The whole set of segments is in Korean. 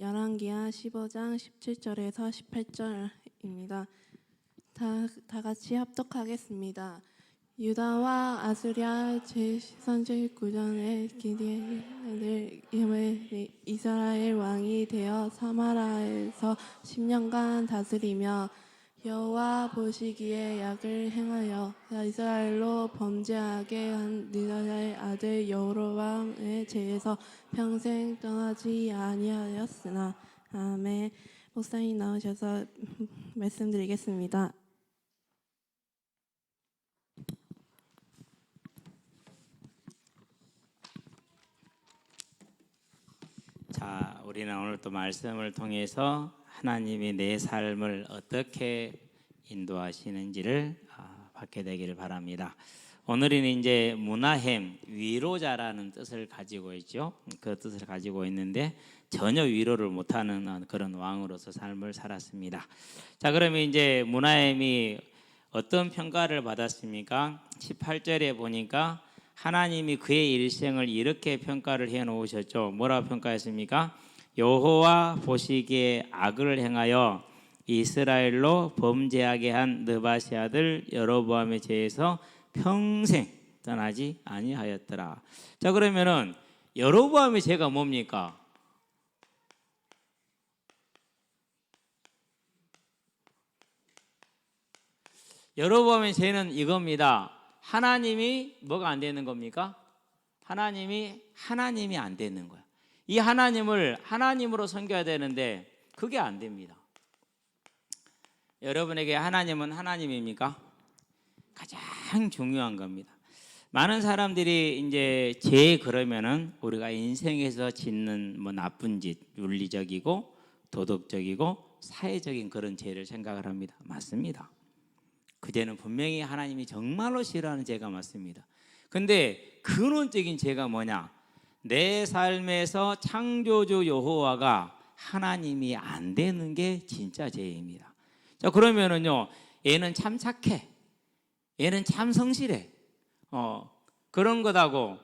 열왕기하 15장 17절에서 18절입니다. 다 같이 합독하겠습니다. 유다와 아수랴 제39년에 기디엘의 이스라엘 왕이 되어 사마라에서 10년간 다스리며 여호와 보시기에 악을 행하여 이스라엘로 범죄하게 한 느바의 아들 여로보암의 죄에서 평생 떠나지 아니하였으나. 아멘. 목사님 나오셔서 말씀드리겠습니다. 자, 우리는 오늘 또 말씀을 통해서 하나님이 내 삶을 어떻게 인도하시는지를 받게 되기를 바랍니다. 오늘은 이제 무나햄, 위로자라는 뜻을 가지고 있죠. 그 뜻을 가지고 있는데 전혀 위로를 못하는 그런 왕으로서 삶을 살았습니다. 자, 그러면 이제 무나햄이 어떤 평가를 받았습니까? 18절에 보니까 하나님이 그의 일생을 이렇게 평가를 해 놓으셨죠. 뭐라고 평가했습니까? 여호와 보시기에 악을 행하여 이스라엘로 범죄하게 한 느바시 아들 여로보암의 죄에서 평생 떠나지 아니하였더라. 자, 그러면은 여로보암의 죄가 뭡니까? 여로보암의 죄는 이겁니다. 하나님이 뭐가 안 되는 겁니까? 하나님이 안 되는 거야. 이 하나님을 하나님으로 섬겨야 되는데 그게 안 됩니다. 여러분에게 하나님은 하나님입니까? 가장 중요한 겁니다. 많은 사람들이 이제 죄 그러면은 우리가 인생에서 짓는 뭐 나쁜 짓, 윤리적이고 도덕적이고 사회적인 그런 죄를 생각을 합니다. 맞습니다. 그 죄는 분명히 하나님이 정말로 싫어하는 죄가 맞습니다. 근데 근원적인 죄가 뭐냐? 내 삶에서 창조주 여호와가 하나님이 안 되는 게 진짜 죄입니다. 자, 그러면은요, 얘는 참 착해, 얘는 참 성실해, 그런 것하고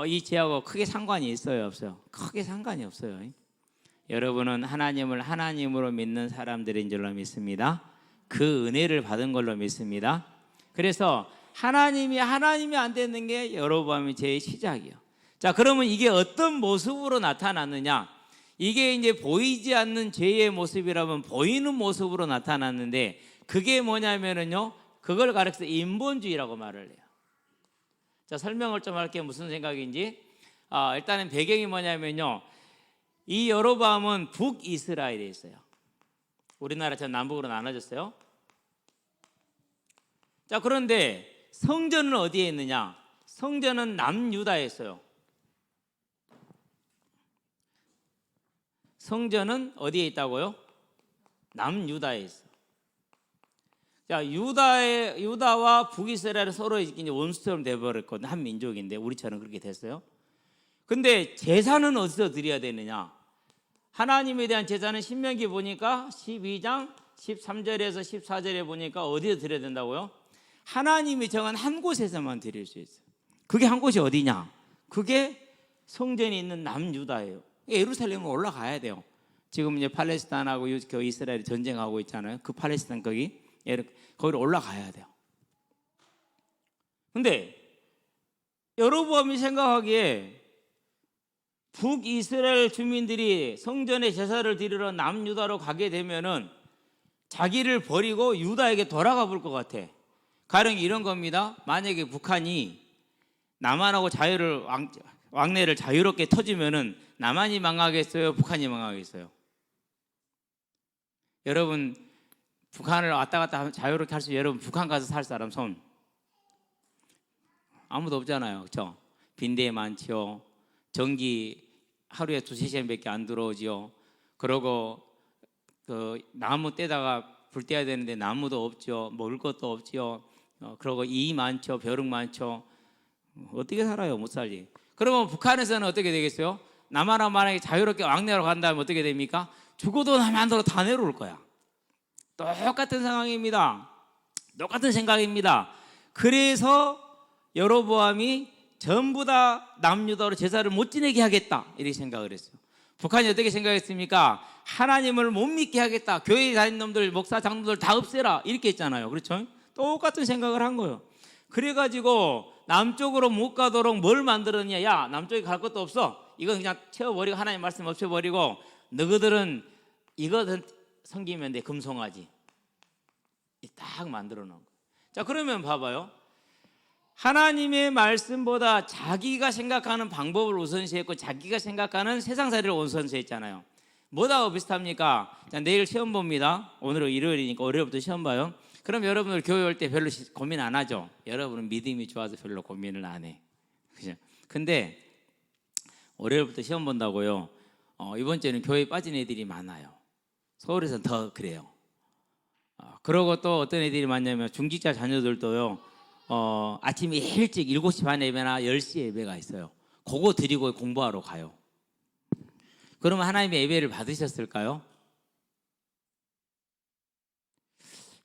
이 죄하고 크게 상관이 있어요, 없어요? 크게 상관이 없어요. 여러분은 하나님을 하나님으로 믿는 사람들인 줄로 믿습니다. 그 은혜를 받은 걸로 믿습니다. 그래서 하나님이 안 되는 게 여로보암의 죄의 시작이에요. 자, 그러면 이게 어떤 모습으로 나타났느냐? 이게 이제 보이지 않는 죄의 모습이라면 보이는 모습으로 나타났는데 그게 뭐냐면은요, 그걸 가르쳐서 인본주의라고 말을 해요. 자, 설명을 좀 할게요. 무슨 생각인지. 일단은 배경이 뭐냐면요, 이 여로보암은 북이스라엘에 있어요. 우리나라처럼 남북으로 나눠졌어요. 자, 그런데 성전은 어디에 있느냐? 성전은 남유다에 있어요. 성전은 어디에 있다고요? 남유다에 있어. 자, 유다와 북이스라엘은 서로 이제 원수처럼 돼버렸거든요. 한 민족인데 우리처럼 그렇게 됐어요. 근데 제사는 어디서 드려야 되느냐? 하나님에 대한 제사는 신명기 보니까 12장 13절에서 14절에 보니까 어디서 드려야 된다고요? 하나님이 정한 한 곳에서만 드릴 수 있어요. 그게 한 곳이 어디냐? 그게 성전이 있는 남유다예요. 예루살렘으로 올라가야 돼요. 지금 이제 팔레스타인하고 이스라엘이 전쟁하고 있잖아요. 그 팔레스타인 거기로 올라가야 돼요. 근데 여로보암이 생각하기에 북이스라엘 주민들이 성전에 제사를 드리러 남유다로 가게 되면은 자기를 버리고 유다에게 돌아가 볼 것 같아. 가령 이런 겁니다. 만약에 북한이 남한하고 왕래를 자유롭게 터지면은 남한이 망하겠어요? 북한이 망하겠어요? 여러분, 북한을 왔다 갔다 자유롭게 할 수, 여러분 북한 가서 살 사람 손? 아무도 없잖아요. 그렇죠? 빈대 많지요. 전기 하루에 2-3시간밖에 안 들어오지요. 그러고 그 나무 떼다가 불 떼야 되는데 나무도 없죠. 먹을 것도 없지요. 그러고 이 많죠. 벼룩 많죠. 어떻게 살아요? 못 살지. 그러면 북한에서는 어떻게 되겠어요? 남한하고 만약에 자유롭게 왕래하러 간다면 어떻게 됩니까? 죽어도 남한으로 다 내려올 거야. 똑같은 상황입니다. 똑같은 생각입니다. 그래서 여로보암이 전부 다 남유다로 제사를 못 지내게 하겠다 이렇게 생각을 했어요. 북한이 어떻게 생각했습니까? 하나님을 못 믿게 하겠다. 교회 다니는 놈들, 목사, 장로들 다 없애라. 이렇게 했잖아요. 그렇죠? 똑같은 생각을 한 거예요. 그래가지고 남쪽으로 못 가도록 뭘 만들었냐? 야, 남쪽에 갈 것도 없어. 이건 그냥 채워버리고 하나님 말씀 없애버리고 너희들은 이거는 섬기면 돼. 금송아지. 딱 만들어 놓은 거예요. 자, 그러면 봐봐요. 하나님의 말씀보다 자기가 생각하는 방법을 우선시했고 자기가 생각하는 세상살이를 우선시했잖아요. 뭐하고 비슷합니까? 자, 내일 시험 봅니다. 오늘은 일요일이니까 월요일부터 시험 봐요. 그럼 여러분들 교회 올 때 별로 고민 안 하죠? 여러분은 믿음이 좋아서 별로 고민을 안 해. 그죠? 근데 월요일부터 시험 본다고요. 이번 주에는 교회에 빠진 애들이 많아요. 서울에서는 더 그래요. 그러고 또 어떤 애들이 많냐면 중직자 자녀들도요. 아침에 일찍 7시 반 예배나 10시 예배가 있어요. 그거 드리고 공부하러 가요. 그러면 하나님의 예배를 받으셨을까요?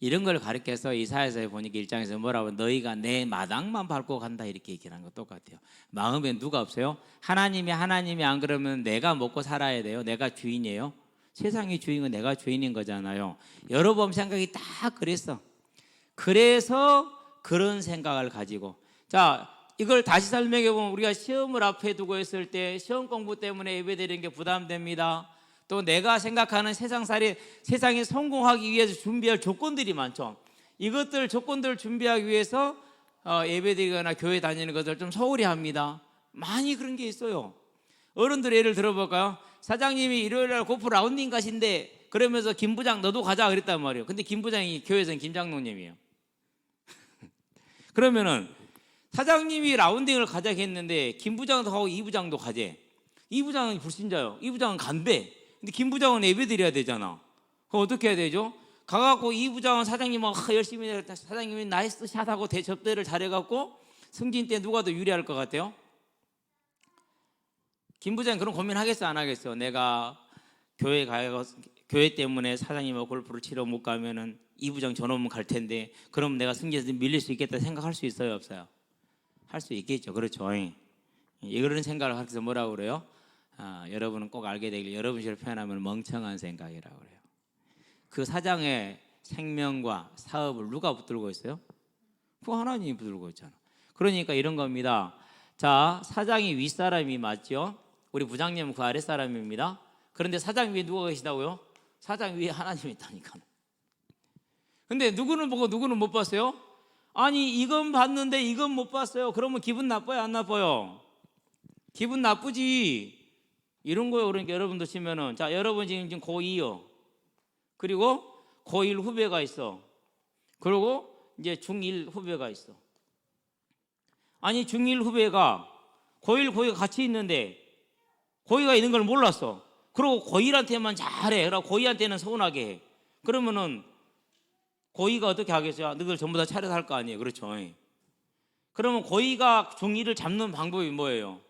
이런 걸 가르쳐서 이사야서에 보니까 1장에서 뭐라고 너희가 내 마당만 밟고 간다 이렇게 얘기하는 거 똑같아요. 마음에 누가 없어요? 하나님이 안 그러면 내가 먹고 살아야 돼요. 내가 주인이에요. 세상의 주인은 내가 주인인 거잖아요. 여러 번 생각이 딱 그랬어. 그래서 그런 생각을 가지고 자 이걸 다시 설명해 보면 우리가 시험을 앞에 두고 있을 때 시험 공부 때문에 예배드리는 게 부담됩니다. 또 내가 생각하는 세상살이 세상에 성공하기 위해서 준비할 조건들이 많죠. 이것들 조건들을 준비하기 위해서 예배드리거나 교회 다니는 것을 좀 소홀히 합니다. 많이 그런 게 있어요. 어른들 예를 들어볼까요? 사장님이 일요일날 고프 라운딩 가신대 그러면서 김 부장 너도 가자 그랬단 말이에요. 근데 김 부장이 교회에서는 김장로님이에요. 그러면은 사장님이 라운딩을 가자 했는데 김 부장도 가고 이 부장도 가재. 이 부장은 불신자요. 이 부장은 간대. 근데 김 부장은 예배 드려야 되잖아. 그럼 어떻게 해야 되죠? 가갖고 이 부장은 사장님은 열심히 했다. 사장님이 나이스 샷하고 대접대를 잘해갖고 승진 때 누가 더 유리할 것 같아요? 김 부장은 그런 고민 하겠어 안 하겠어? 내가 교회 때문에 사장님하고 골프를 치러 못 가면은 이 부장 저놈은 갈 텐데 그럼 내가 승진해서 밀릴 수 있겠다 생각할 수 있어요 없어요? 할 수 있겠죠. 그렇죠. 이런 생각을 하면서 뭐라고 그래요? 여러분은 꼭 알게 되길 여러분식으로 표현하면 멍청한 생각이라고 그래요. 그 사장의 생명과 사업을 누가 붙들고 있어요? 그 하나님이 붙들고 있잖아. 그러니까 이런 겁니다. 자, 사장이 윗사람이 맞죠? 우리 부장님은 그 아랫사람입니다. 그런데 사장 위에 누가 계시다고요? 사장 위에 하나님이 있다니까. 근데 누구는 보고 누구는 못 봤어요? 아니 이건 봤는데 이건 못 봤어요. 그러면 기분 나빠요 안 나빠요? 기분 나쁘지. 이런 거요. 그러니까 여러분도 치면은 자 여러분 지금 고2요. 그리고 고1 후배가 있어. 그리고 이제 중1 후배가 있어. 아니 중1 후배가 고1 고2가 같이 있는데 고2가 있는 걸 몰랐어. 그리고 고1한테만 잘해. 그러고 고2한테는 서운하게 해. 그러면은 고2가 어떻게 하겠어요? 너희들 전부 다 차려서 할 거 아니에요. 그렇죠? 그러면 고2가 중2를 잡는 방법이 뭐예요?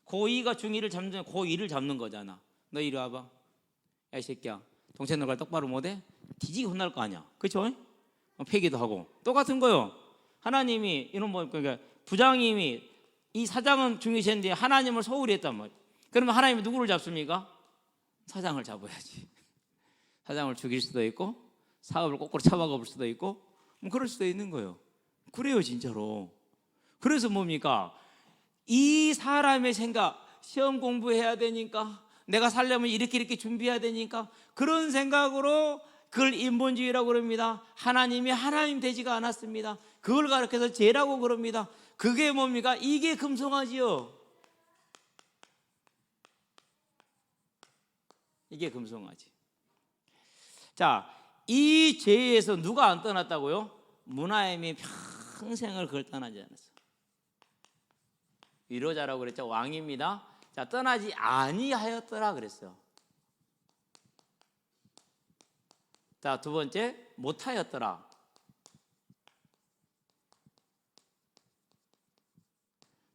고2가 중2를 잡는 고1을 잡는 거잖아. 너 이리 와봐. 야 이 새끼야. 동생 너가 똑바로 못해? 뒤지게 혼날 거 아니야. 그렇죠? 폐기도 하고 똑같은 거요. 하나님이 이런 뭐 그러니까 부장님이 이 사장은 중이셨는데 하나님을 소홀히 했단 말이에요. 그러면 하나님이 누구를 잡습니까? 사장을 잡아야지. 사장을 죽일 수도 있고 사업을 거꾸로 잡아가 볼 수도 있고 뭐 그럴 수도 있는 거예요. 그래요 진짜로. 그래서 뭡니까? 이 사람의 생각 시험 공부해야 되니까 내가 살려면 이렇게 준비해야 되니까 그런 생각으로 그걸 인본주의라고 그럽니다. 하나님이 하나님 되지가 않았습니다. 그걸 가르쳐서 죄라고 그럽니다. 그게 뭡니까? 이게 금송아지요. 이게 금송아지. 자, 이 죄에서 누가 안 떠났다고요? 문하임이 평생을 그걸 떠나지 않았어. 위로자라고 그랬죠. 왕입니다. 자, 떠나지 아니하였더라 그랬어요. 자, 두 번째 못하였더라.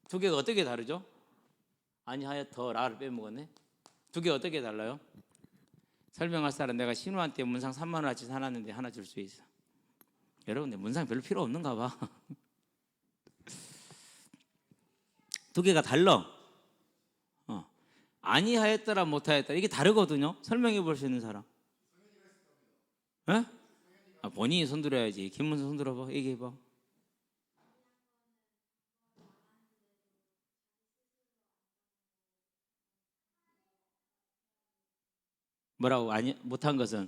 두 개가 어떻게 다르죠? 아니하였더라를 빼먹었네. 두 개 어떻게 달라요? 설명할 사람 내가 신우한테 문상 3만 원어치 사놨는데 하나 줄 수 있어. 여러분들 문상 별로 필요 없는가 봐. 두 개가 달라. 아니하였더라 못하였더라 이게 다르거든요. 설명해 볼 수 있는 사람. 에? 본인이 손들어야지. 김문수 손들어봐. 얘기해봐. 뭐라고? 아니 못한 것은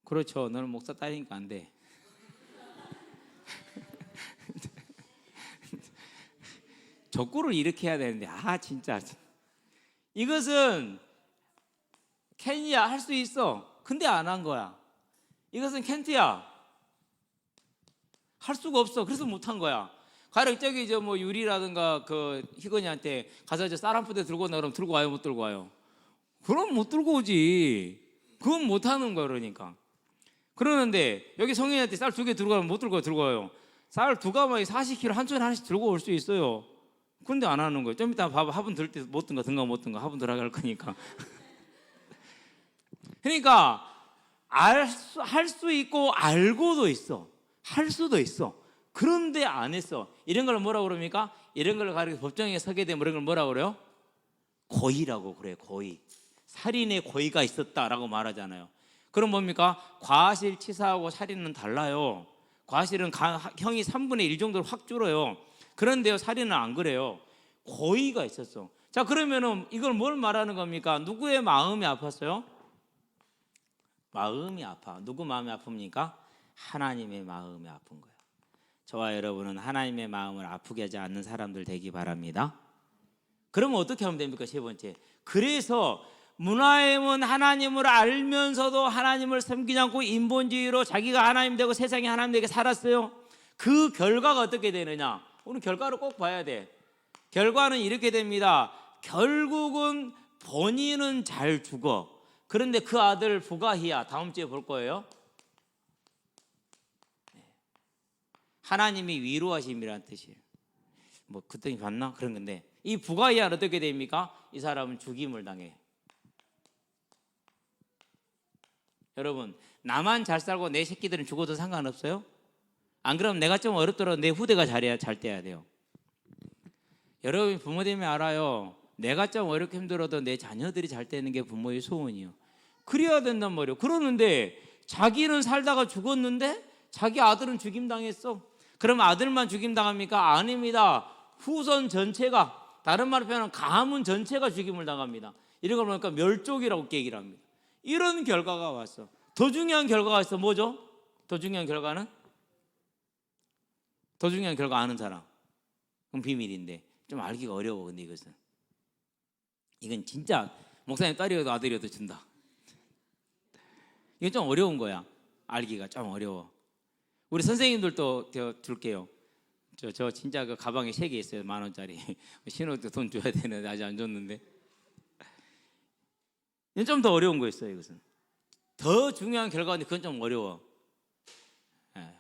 그렇죠. 너는 목사 딸이니까 안 돼. 족구를 이렇게 해야 되는데 진짜 이것은 켄이야 할 수 있어. 근데 안 한 거야. 이것은 켄트야 할 수가 없어. 그래서 못 한 거야. 가령 저기 뭐 유리라든가 그 희건이한테 가서 쌀 한 푸대 들고 오나 그러면 들고 와요 못 들고 와요? 그럼 못 들고 오지. 그건 못 하는 거야. 그러니까 그러는데 여기 성인한테 쌀 2개 들고 가면 못 들고 와요. 쌀 2가마에 40kg 한 손에 하나씩 들고 올 수 있어요. 근데 안 하는 거예요. 좀 이따 봐봐. 화분 들 때 못 든가 화분 들어갈 거니까. 그러니까 할 수 있고 알고도 있어. 할 수도 있어. 그런데 안 했어. 이런 걸 뭐라고 그럽니까? 이런 걸 가리켜 법정에 서게 되면 이런 걸 뭐라고 그래요? 고의라고 그래요. 고의. 살인의 고의가 있었다라고 말하잖아요. 그럼 뭡니까? 과실치사하고 살인은 달라요. 과실은 형이 3분의 1 정도로 확 줄어요. 그런데요 살인은 안 그래요. 고의가 있었어. 자 그러면은 이걸 뭘 말하는 겁니까? 누구의 마음이 아팠어요? 마음이 아파. 누구 마음이 아픕니까? 하나님의 마음이 아픈 거예요. 저와 여러분은 하나님의 마음을 아프게 하지 않는 사람들 되기 바랍니다. 그러면 어떻게 하면 됩니까? 세 번째, 그래서 문하임은 하나님을 알면서도 하나님을 섬기지 않고 인본주의로 자기가 하나님 되고 세상이 하나님 되게 살았어요. 그 결과가 어떻게 되느냐? 오늘 결과를 꼭 봐야 돼. 결과는 이렇게 됩니다. 결국은 본인은 잘 죽어. 그런데 그 아들 부가히야 다음 주에 볼 거예요. 하나님이 위로하심이라는 뜻이에요. 뭐 그때 봤나? 그런 건데 이 부가히야는 어떻게 됩니까? 이 사람은 죽임을 당해. 여러분 나만 잘 살고 내 새끼들은 죽어도 상관없어요? 안 그러면 내가 좀 어렵더라도 내 후대가 잘 돼야 돼요. 여러분 부모 되면 알아요. 내가 좀 어렵게 힘들어도 내 자녀들이 잘 되는 게 부모의 소원이요. 그래야 된단 말이에요. 그러는데 자기는 살다가 죽었는데 자기 아들은 죽임당했어. 그럼 아들만 죽임당합니까? 아닙니다. 후손 전체가, 다른 말로 표현하면 가문 전체가 죽임을 당합니다. 이런 걸 보니까 멸족이라고 얘기를 합니다. 이런 결과가 왔어. 더 중요한 결과가 있어. 뭐죠? 더 중요한 결과는? 더 중요한 결과 아는 사람. 그건 비밀인데 좀 알기가 어려워. 근데 이건 진짜 목사님 딸이어도 아들이어도 준다. 이건 좀 어려운 거야. 알기가 좀 어려워. 우리 선생님들도 줄게요. 저 진짜 그 가방에 3개 있어요. 10,000원짜리. 신호도 돈 줘야 되는데 아직 안 줬는데. 이건 좀 더 어려운 거 있어요. 이것은 더 중요한 결과인데 그건 좀 어려워.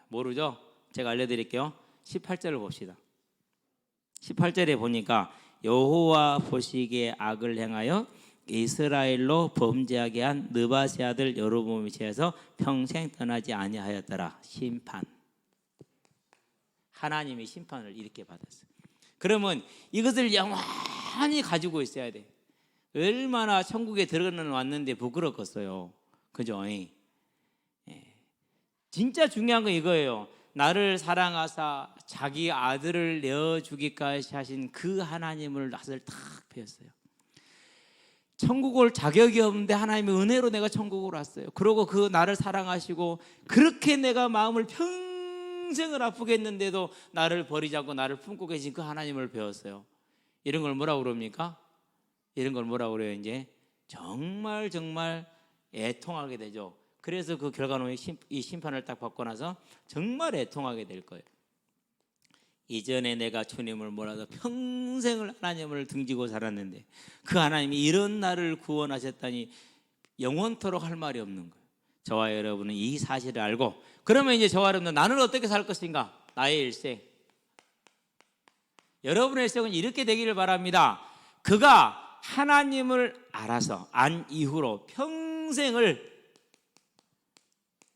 모르죠? 제가 알려드릴게요. 18절을 봅시다. 18절에 보니까 여호와 보시기에 악을 행하여 이스라엘로 범죄하게 한 느바세 아들 여로보암이 죄에서 평생 떠나지 아니하였더라. 심판. 하나님이 심판을 이렇게 받았어요. 그러면 이것을 영원히 가지고 있어야 돼. 얼마나 천국에 들어는 왔는데 부끄럽겠어요. 그죠? 진짜 중요한 건 이거예요. 나를 사랑하사 자기 아들을 내어주기까지 하신 그 하나님을 낯을 탁 펴었어요. 천국 올 자격이 없는데 하나님의 은혜로 내가 천국으로 왔어요. 그러고 그 나를 사랑하시고 그렇게 내가 마음을 평생을 아프게 했는데도 나를 버리지 않고 나를 품고 계신 그 하나님을 배웠어요. 이런 걸 뭐라고 그럽니까? 이런 걸 뭐라고 그래요? 이제 정말 애통하게 되죠. 그래서 그 결과는 이 심판을 딱 받고 나서 정말 애통하게 될 거예요. 이전에 내가 주님을 몰라도 평생을 하나님을 등지고 살았는데 그 하나님이 이런 나를 구원하셨다니 영원토록 할 말이 없는 거예요. 저와 여러분은 이 사실을 알고 그러면 이제 저와 여러분은 나는 어떻게 살 것인가? 나의 일생. 여러분의 일생은 이렇게 되기를 바랍니다. 그가 하나님을 알아서 안 이후로 평생을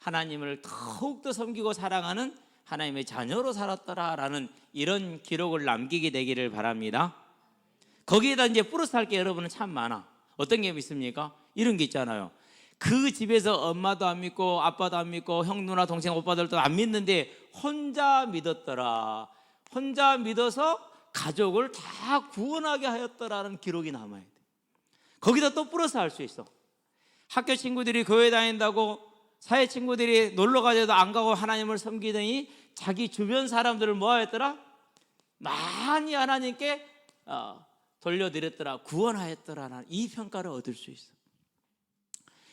하나님을 더욱더 섬기고 사랑하는 하나님의 자녀로 살았더라라는 이런 기록을 남기게 되기를 바랍니다. 거기에다 이제 플러스 할 게 여러분은 참 많아. 어떤 게 있습니까? 이런 게 있잖아요. 그 집에서 엄마도 안 믿고 아빠도 안 믿고 형 누나 동생 오빠들도 안 믿는데 혼자 믿었더라. 혼자 믿어서 가족을 다 구원하게 하였더라는 기록이 남아야 돼. 거기다 또 플러스 할 수 있어. 학교 친구들이 교회 다닌다고 사회 친구들이 놀러 가서도 안 가고 하나님을 섬기더니 자기 주변 사람들을 뭐 하였더라? 많이 하나님께 돌려드렸더라, 구원하였더라는 이 평가를 얻을 수 있어.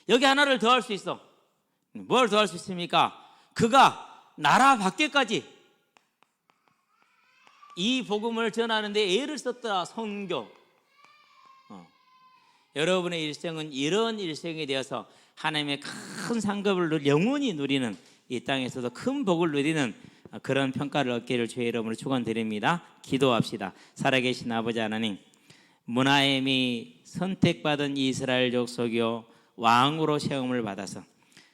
여기 하나를 더 할 수 있어. 뭘 더 할 수 있습니까? 그가 나라 밖에까지 이 복음을 전하는데 애를 썼더라. 선교. 여러분의 일생은 이런 일생이 되어서 하나님의 큰 상급을 영원히 누리는, 이 땅에서도 큰 복을 누리는 그런 평가를 얻기를 주의 이름으로 축원드립니다. 기도합시다. 살아계신 아버지 하나님, 므나엠이 선택받은 이스라엘 족속이요 왕으로 세움을 받아서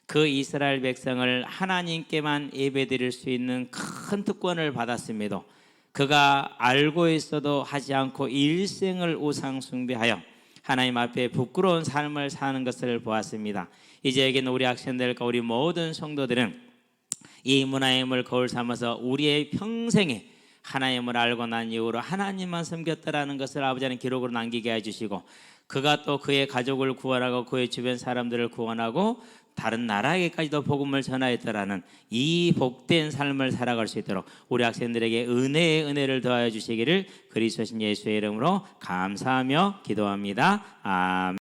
그 이스라엘 백성을 하나님께만 예배드릴 수 있는 큰 특권을 받았습니다. 그가 알고 있어도 하지 않고 일생을 우상 숭배하여 하나님 앞에 부끄러운 삶을 사는 것을 보았습니다. 이제 여기는 우리 학생들과 우리 모든 성도들은 이 므나엠을 거울 삼아서 우리의 평생에 하나님을 알고 난 이후로 하나님만 섬겼다라는 것을 아버지는 기록으로 남기게 해주시고, 그가 또 그의 가족을 구원하고 그의 주변 사람들을 구원하고 다른 나라에게까지도 복음을 전하였더라는 이 복된 삶을 살아갈 수 있도록 우리 학생들에게 은혜의 은혜를 더하여 주시기를 그리스도신 예수의 이름으로 감사하며 기도합니다. 아멘.